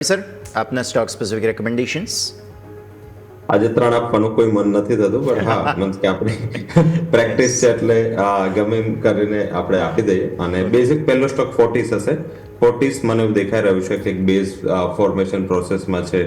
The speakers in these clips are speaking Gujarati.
સર આપના સ્ટોક સ્પેસિફિક રેકમેન્ડેશન્સ. આજે 3 આપવાનું કોઈ મન નથી થતું, પણ હા મીન્સ કે આપણી પ્રેક્ટિસ છે એટલે ગમે એમ કરીને આપણે આપી દઈએ. અને બેઝિક પહેલો સ્ટોક ફોર્ટીસ હશે. ફોર્ટીસ મને એવું દેખાઈ રહ્યું છે કે બેઝ ફોર્મેશન પ્રોસેસમાં છે.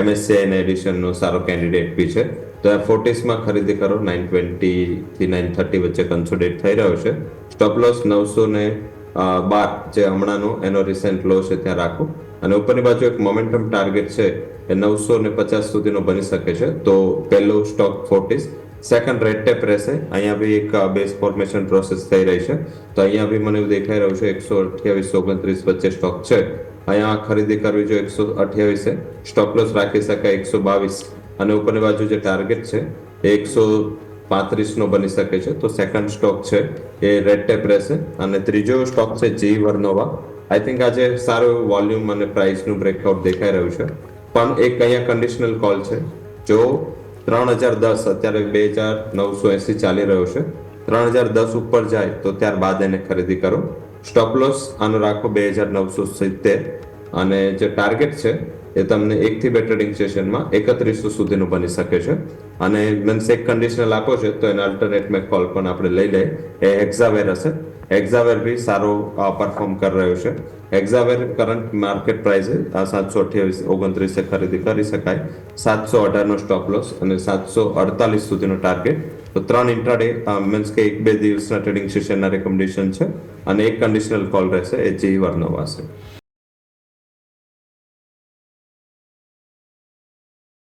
MSCI ને એડિશનનો સારો કેન્ડિડેટ બી છે, તો આ ફોર્ટીસમાં ખરીદી કરો. 920 થી 930 વચ્ચે કન્સોલિડેટ થઈ રહ્યો છે. સ્ટોપ લોસ 912 જે હમણાંનો એનો રિસેન્ટ લો છે ત્યાં રાખો. અને ઉપરની બાજુ એક મોમેન્ટમ ટાર્ગેટ છે એ 950 સુધીનો બની શકે છે. તો પહેલો સ્ટોક ફોર્ટીસ. સેકન્ડ રેડ ટેપ રહેશે. અહીંયા બી એક બેઝ ફોર્મેશન પ્રોસેસ થઈ રહી છે, તો અહીંયા બી મને એવું દેખાઈ રહ્યું છે 128 29 વચ્ચે સ્ટોક છે. અહીંયા ખરીદી કરવી જોઈએ 128. સ્ટોપ લોસ રાખી શકાય 122. અને ઉપરની બાજુ જે ટાર્ગેટ છે એ 135 નો બની શકે છે. તો સેકન્ડ સ્ટોક છે એ રેડ ટેપ રહેશે. અને ત્રીજો સ્ટોક છે જી વર્નોવા. આઈ થિંક આજે સારું એવું વોલ્યુમ અને પ્રાઇસનું બ્રેકઆઉટ દેખાઈ રહ્યું છે, પણ એક અહીંયા કન્ડિશનલ કોલ છે. જો 3010 અત્યારે 2980 ચાલી રહ્યો છે, 3010 ઉપર જાય તો ત્યારબાદ એને ખરીદી કરો. સ્ટોપ લોસ આનો રાખો 2970. અને જે ટાર્ગેટ છે એ તમને 1 થી 2 ટ્રેડિંગ સેશનમાં 3100 સુધીનું બની શકે છે. અને મીન્સ એક કન્ડિશનલ આપો છે તો એના અલ્ટરનેટ મેં કોલ પણ આપણે લઈ લઈએ. એ હેક્ઝાવેર હશે. હેક્ઝાવેર બી સારો પરફોર્મ કરી રહ્યો છે. હેક્ઝાવેર કરંટ માર્કેટ પ્રાઇસ 728-29 ખરીદી કરી શકાય. 718 નો સ્ટોપ લોસ અને 748 સુધીનો ટાર્ગેટ. તો 3 ઇન્ટ્રાડે મીન્સ કે 1-2 દિવસના ટ્રેડિંગ સેશનના રેકમેન્ડેશન છે. અને એક કન્ડિશનલ કોલ રહેશે એ જી વર્નોવા છે.